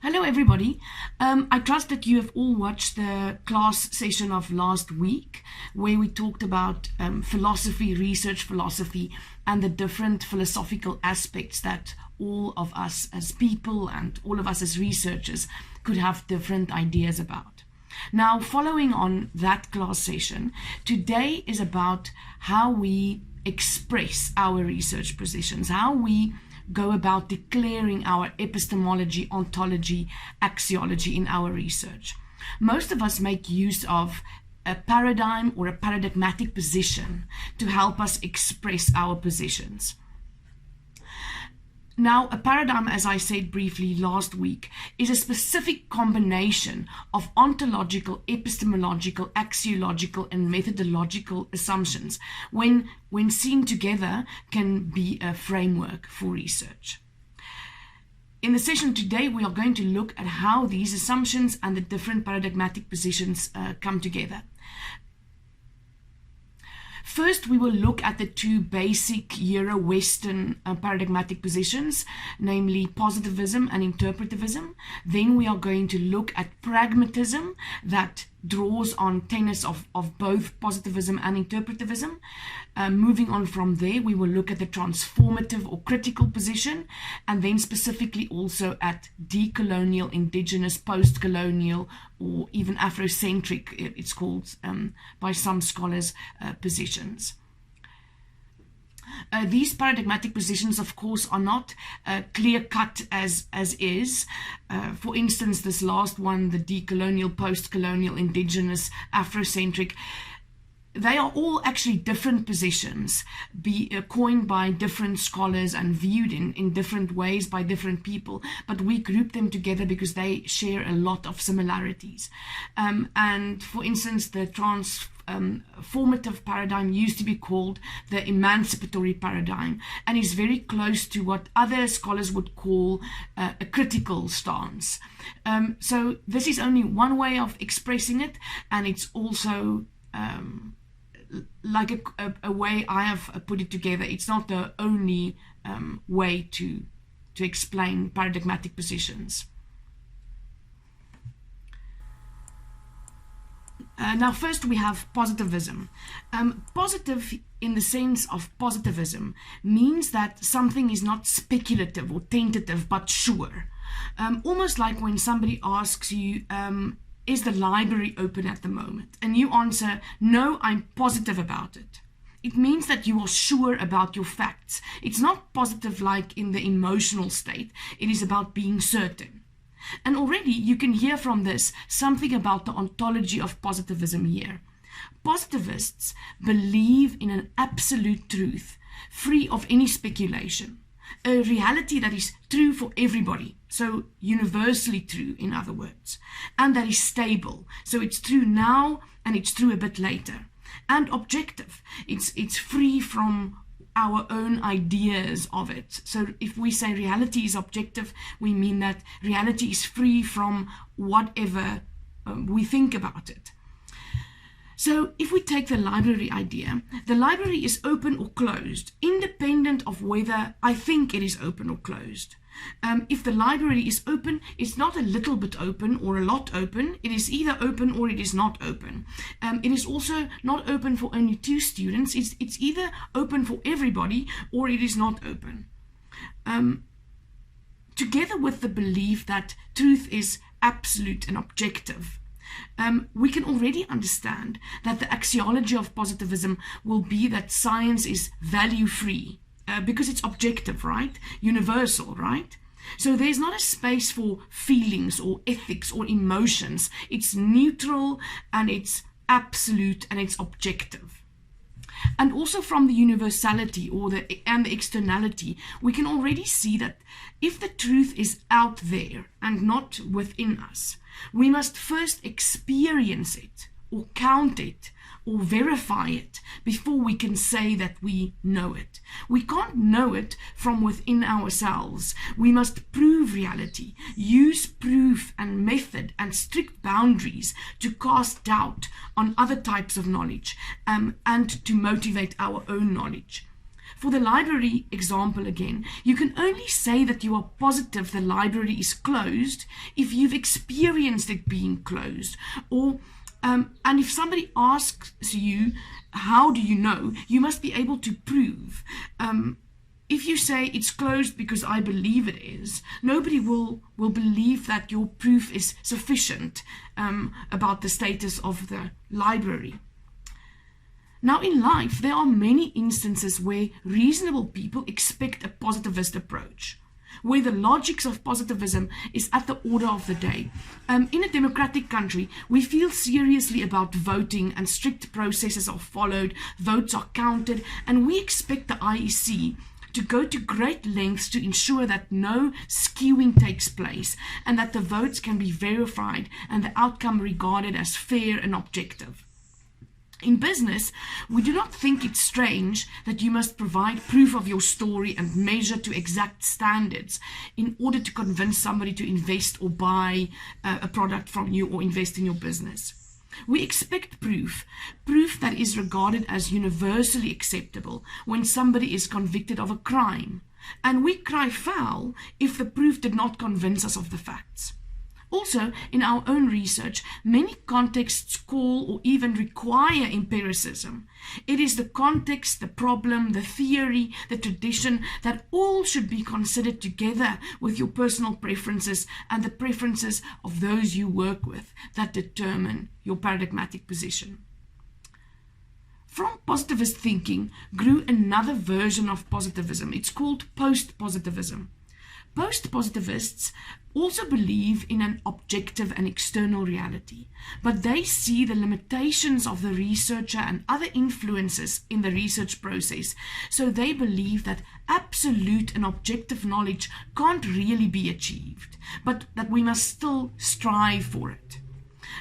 Hello everybody. I trust that you have all watched the class session of last week where we talked about philosophy, research philosophy, and the different philosophical aspects that all of us as people and all of us as researchers could have different ideas about. Now, following on that class session, today is about how we express our research positions, how we go about declaring our epistemology, ontology, axiology in our research. Most of us make use of a paradigm or a paradigmatic position to help us express our positions. Now, a paradigm, as I said briefly last week, is a specific combination of ontological, epistemological, axiological, and methodological assumptions when seen together can be a framework for research. In the session today, we are going to look at how these assumptions and the different paradigmatic positions come together. First, we will look at the two basic Euro-Western paradigmatic positions, namely positivism and interpretivism. Then we are going to look at pragmatism that draws on tenets of both positivism and interpretivism. Moving on from there, we will look at the transformative or critical position, and then specifically also at decolonial, indigenous, post-colonial, or even Afrocentric, it's called by some scholars, positions. These paradigmatic positions, of course, are not clear-cut as is. For instance, this last one, the decolonial, post-colonial, indigenous, Afrocentric, they are all actually different positions, coined by different scholars and viewed in different ways by different people, but we group them together because they share a lot of similarities. And for instance, the transformative paradigm used to be called the emancipatory paradigm and is very close to what other scholars would call a critical stance. So this is only one way of expressing it, and it's also like a way I have put it together. It's not the only way to explain paradigmatic positions. Now, first we have positivism. Positive in the sense of positivism means that something is not speculative or tentative, but sure. Almost like when somebody asks you, is the library open at the moment? And you answer, no, I'm positive about it. It means that you are sure about your facts. It's not positive like in the emotional state. It is about being certain. And already you can hear from this something about the ontology of positivism here. Positivists believe in an absolute truth, free of any speculation. A reality that is true for everybody, so universally true, in other words, and that is stable, so it's true now and it's true a bit later, and objective. It's free from our own ideas of it. So if we say reality is objective, we mean that reality is free from whatever we think about it. So if we take the library idea, the library is open or closed, independent of whether I think it is open or closed. If the library is open, it's not a little bit open or a lot open. It is either open or it is not open. It is also not open for only 2 students. It's either open for everybody or it is not open. Together with the belief that truth is absolute and objective, we can already understand that the axiology of positivism will be that science is value-free because it's objective, right? Universal, right? So there's not a space for feelings or ethics or emotions. It's neutral and it's absolute and it's objective. And also from the universality and the externality, we can already see that if the truth is out there and not within us, we must first experience it or count it or verify it before we can say that we know it. We can't know it from within ourselves. We must prove reality, use proof and method and strict boundaries to cast doubt on other types of knowledge and to motivate our own knowledge. For the library example again, you can only say that you are positive the library is closed if you've experienced it being closed. Or and if somebody asks you, how do you know, you must be able to prove. If you say it's closed because I believe it is, nobody will believe that your proof is sufficient about the status of the library. Now in life, there are many instances where reasonable people expect a positivist approach, where the logics of positivism is at the order of the day. In a democratic country, we feel seriously about voting and strict processes are followed, votes are counted, and we expect the IEC to go to great lengths to ensure that no skewing takes place and that the votes can be verified and the outcome regarded as fair and objective. In business, we do not think it strange that you must provide proof of your story and measure to exact standards in order to convince somebody to invest or buy a product from you or invest in your business. We expect proof that is regarded as universally acceptable when somebody is convicted of a crime, and we cry foul if the proof did not convince us of the facts. Also, in our own research, many contexts call or even require empiricism. It is the context, the problem, the theory, the tradition that all should be considered together with your personal preferences and the preferences of those you work with that determine your paradigmatic position. From positivist thinking grew another version of positivism. It's called post-positivism. Post-positivists also believe in an objective and external reality, but they see the limitations of the researcher and other influences in the research process, so they believe that absolute and objective knowledge can't really be achieved, but that we must still strive for it.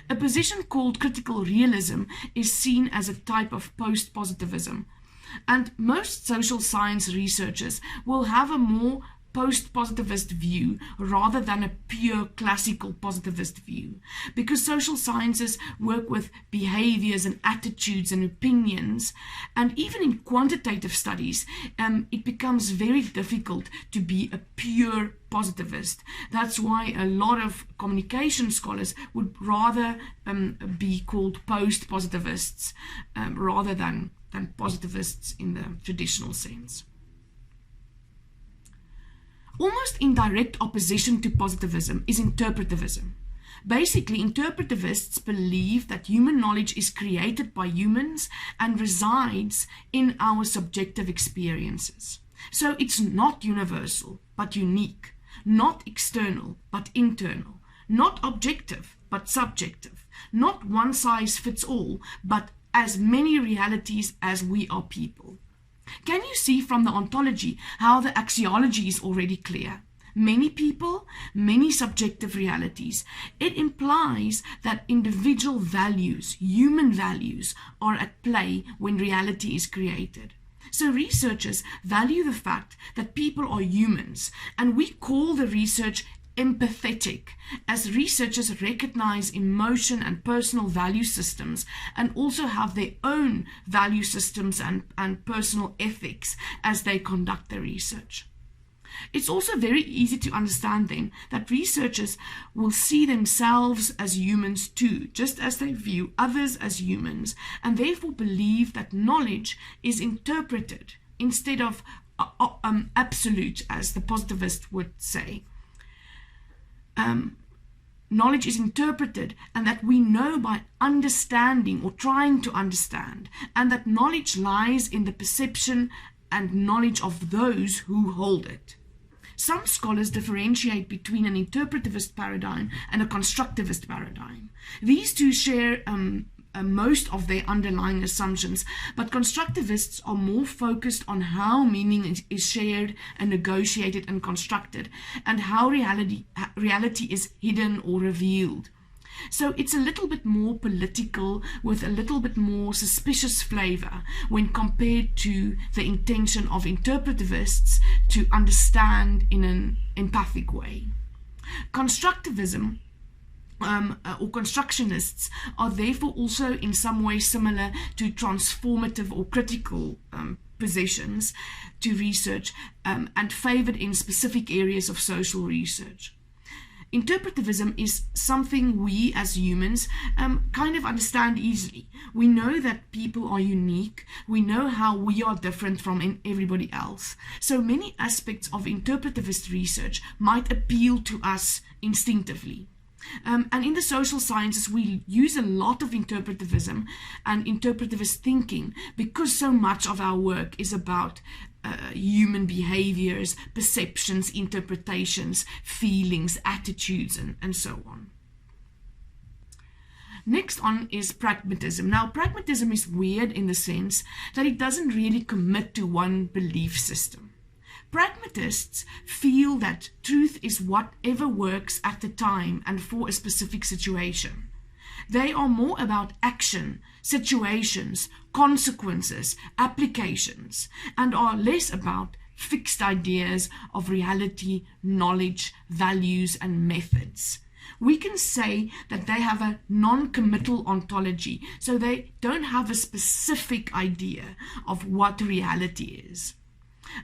A position called critical realism is seen as a type of post-positivism, and most social science researchers will have a more post-positivist view rather than a pure classical positivist view, because social sciences work with behaviors and attitudes and opinions, and even in quantitative studies it becomes very difficult to be a pure positivist. That's why a lot of communication scholars would rather be called post-positivists rather than positivists in the traditional sense. Almost in direct opposition to positivism is interpretivism. Basically, interpretivists believe that human knowledge is created by humans and resides in our subjective experiences. So it's not universal, but unique, not external, but internal, not objective, but subjective, not one size fits all, but as many realities as we are people. Can you see from the ontology how the axiology is already clear? Many people, many subjective realities. It implies that individual values, human values, are at play when reality is created. So researchers value the fact that people are humans, and we call the research empathetic, as researchers recognize emotion and personal value systems and also have their own value systems and personal ethics as they conduct their research. It's also very easy to understand then that researchers will see themselves as humans too, just as they view others as humans, and therefore believe that knowledge is interpreted instead of absolute, as the positivist would say. Knowledge is interpreted, and that we know by understanding or trying to understand, and that knowledge lies in the perception and knowledge of those who hold it. Some scholars differentiate between an interpretivist paradigm and a constructivist paradigm. These two share most of their underlying assumptions, but constructivists are more focused on how meaning is shared and negotiated and constructed, and how reality is hidden or revealed. So it's a little bit more political, with a little bit more suspicious flavor when compared to the intention of interpretivists to understand in an empathic way. Constructivism or constructionists are therefore also in some way similar to transformative or critical positions to research and favored in specific areas of social research. Interpretivism is something we as humans kind of understand easily. We know that people are unique. We know how we are different from everybody else. So many aspects of interpretivist research might appeal to us instinctively. And in the social sciences, we use a lot of interpretivism and interpretivist thinking because so much of our work is about human behaviors, perceptions, interpretations, feelings, attitudes, and so on. Next on is pragmatism. Now, pragmatism is weird in the sense that it doesn't really commit to one belief system. Pragmatists feel that truth is whatever works at the time and for a specific situation. They are more about action, situations, consequences, applications, and are less about fixed ideas of reality, knowledge, values, and methods. We can say that they have a non-committal ontology, so they don't have a specific idea of what reality is.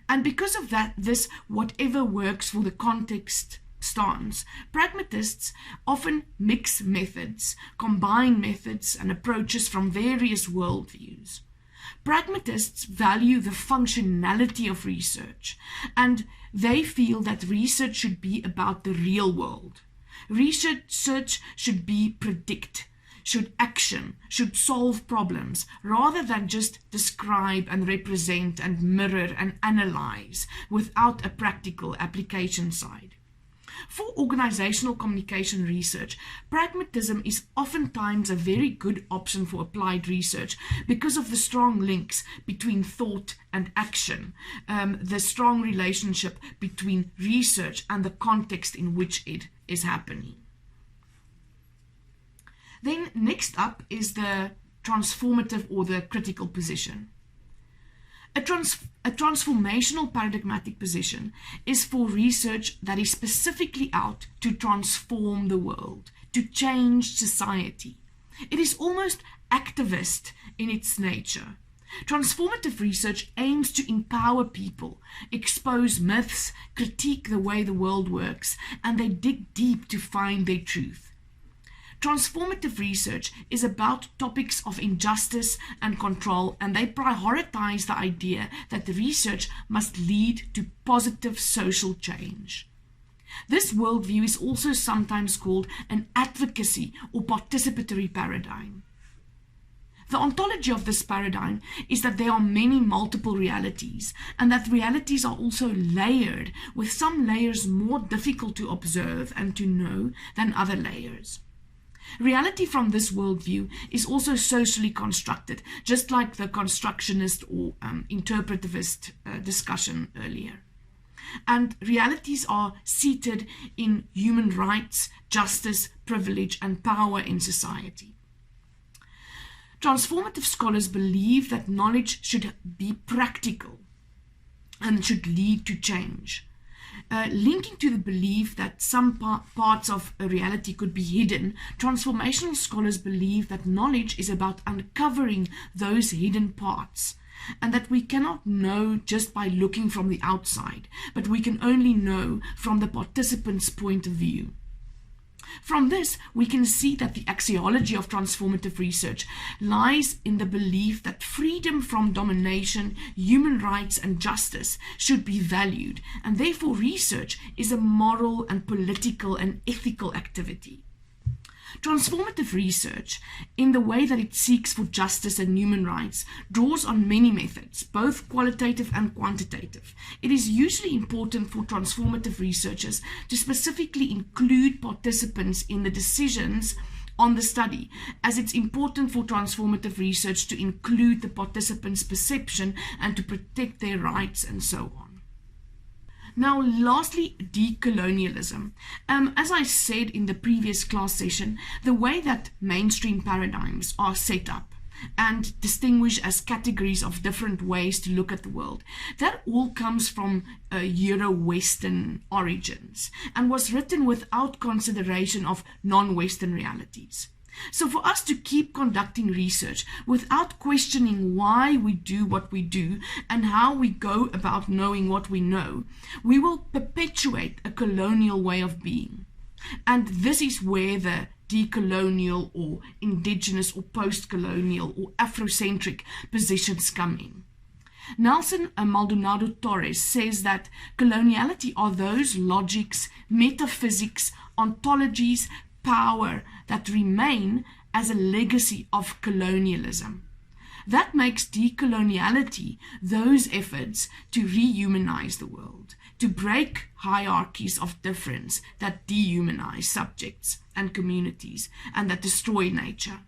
And because of that, this whatever works for the context stance, pragmatists often mix methods, combine methods and approaches from various worldviews. Pragmatists value the functionality of research, and they feel that research should be about the real world. Research should predict, should action, should solve problems, rather than just describe and represent and mirror and analyze without a practical application side. For organizational communication research, pragmatism is oftentimes a very good option for applied research because of the strong links between thought and action, the strong relationship between research and the context in which it is happening. Then next up is the transformative or the critical position. A transformational paradigmatic position is for research that is specifically out to transform the world, to change society. It is almost activist in its nature. Transformative research aims to empower people, expose myths, critique the way the world works, and they dig deep to find their truth. Transformative research is about topics of injustice and control, and they prioritize the idea that the research must lead to positive social change. This worldview is also sometimes called an advocacy or participatory paradigm. The ontology of this paradigm is that there are many multiple realities, and that realities are also layered, with some layers more difficult to observe and to know than other layers. Reality from this worldview is also socially constructed, just like the constructionist or interpretivist discussion earlier. And realities are seated in human rights, justice, privilege, and power in society. Transformative scholars believe that knowledge should be practical and should lead to change. Linking to the belief that some parts of a reality could be hidden, transformational scholars believe that knowledge is about uncovering those hidden parts, and that we cannot know just by looking from the outside, but we can only know from the participant's point of view. From this, we can see that the axiology of transformative research lies in the belief that freedom from domination, human rights, and justice should be valued, and therefore research is a moral and political and ethical activity. Transformative research, in the way that it seeks for justice and human rights, draws on many methods, both qualitative and quantitative. It is usually important for transformative researchers to specifically include participants in the decisions on the study, as it's important for transformative research to include the participants' perception and to protect their rights and so on. Now, lastly, decolonialism. As I said in the previous class session, the way that mainstream paradigms are set up and distinguish as categories of different ways to look at the world. That all comes from Euro-Western origins and was written without consideration of non-Western realities. So for us to keep conducting research without questioning why we do what we do and how we go about knowing what we know, we will perpetuate a colonial way of being. And this is where the decolonial or indigenous or post-colonial or Afrocentric positions come in. Nelson Maldonado Torres says that coloniality are those logics, metaphysics, ontologies, power that remain as a legacy of colonialism. That makes decoloniality those efforts to rehumanize the world, to break hierarchies of difference that dehumanize subjects and communities and that destroy nature,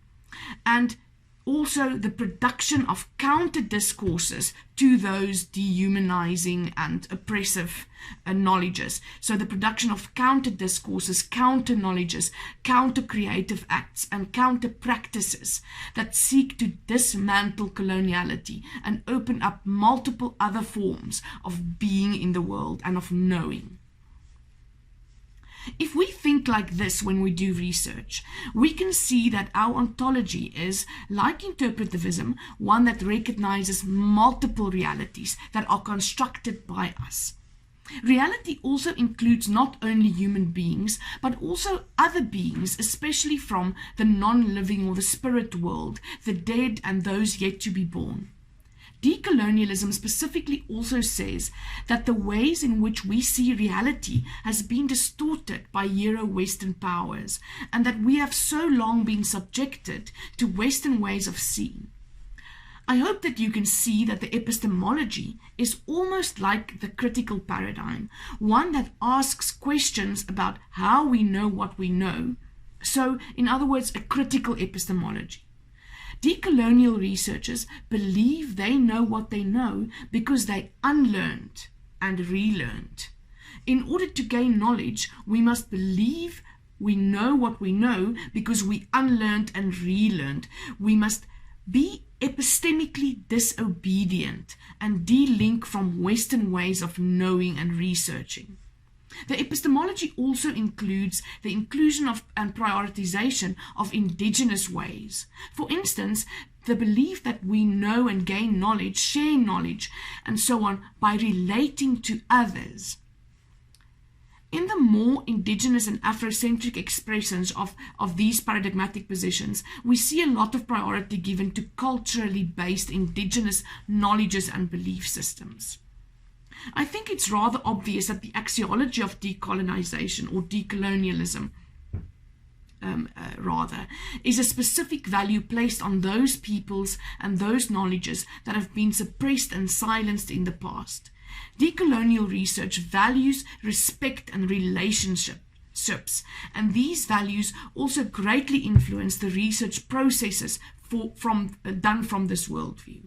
and also the production of counter discourses to those dehumanizing and oppressive knowledges. So the production of counter discourses, counter knowledges, counter creative acts, and counter practices that seek to dismantle coloniality and open up multiple other forms of being in the world and of knowing. If we think like this when we do research, we can see that our ontology is, like interpretivism, one that recognizes multiple realities that are constructed by us. Reality also includes not only human beings, but also other beings, especially from the non-living or the spirit world, the dead and those yet to be born. Decolonialism specifically also says that the ways in which we see reality has been distorted by Euro-Western powers, and that we have so long been subjected to Western ways of seeing. I hope that you can see that the epistemology is almost like the critical paradigm, one that asks questions about how we know what we know. So, in other words, a critical epistemology. Decolonial researchers believe they know what they know because they unlearned and relearned. In order to gain knowledge, we must believe we know what we know because we unlearned and relearned. We must be epistemically disobedient and de-link from Western ways of knowing and researching. The epistemology also includes the inclusion of and prioritization of indigenous ways. For instance, the belief that we know and gain knowledge, share knowledge, and so on by relating to others. In the more indigenous and Afrocentric expressions of these paradigmatic positions, we see a lot of priority given to culturally based indigenous knowledges and belief systems. I think it's rather obvious that the axiology of decolonization or decolonialism is a specific value placed on those peoples and those knowledges that have been suppressed and silenced in the past. Decolonial research values respect and relationships, and these values also greatly influence the research processes done from this worldview.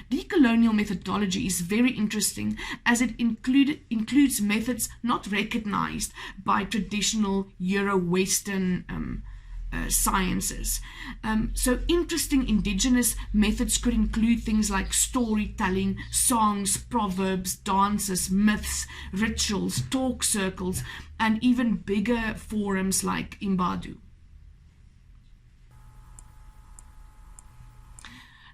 Decolonial methodology is very interesting as it includes methods not recognized by traditional Euro-Western sciences. So interesting indigenous methods could include things like storytelling, songs, proverbs, dances, myths, rituals, talk circles, and even bigger forums like Imbadu.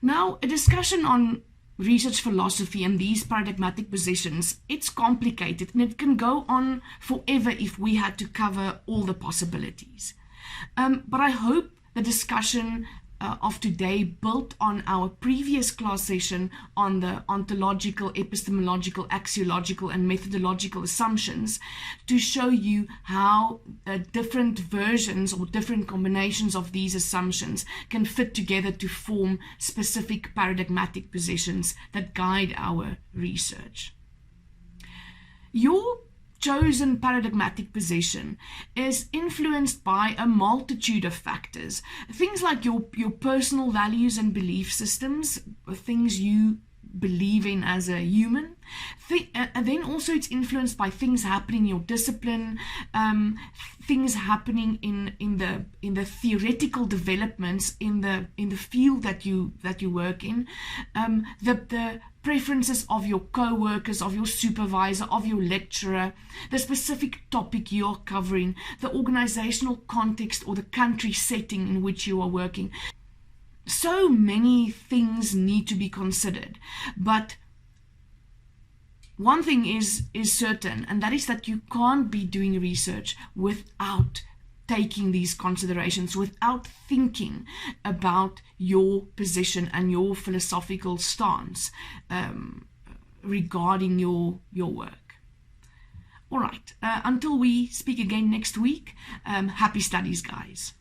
Now, a discussion on research philosophy and these paradigmatic positions, it's complicated and it can go on forever if we had to cover all the possibilities. But I hope the discussion of today built on our previous class session on the ontological, epistemological, axiological, and methodological assumptions to show you how different versions or different combinations of these assumptions can fit together to form specific paradigmatic positions that guide our research. Your chosen paradigmatic position is influenced by a multitude of factors. Things like your personal values and belief systems, things you believe in as a human. And then also it's influenced by things happening in your discipline, things happening in the theoretical developments in the field that you work in, the preferences of your co-workers, of your supervisor, of your lecturer, the specific topic you're covering, the organizational context or the country setting in which you are working. So many things need to be considered, but one thing is certain, and that is that you can't be doing research without taking these considerations, without thinking about your position and your philosophical stance regarding your work. All right, until we speak again next week, happy studies, guys.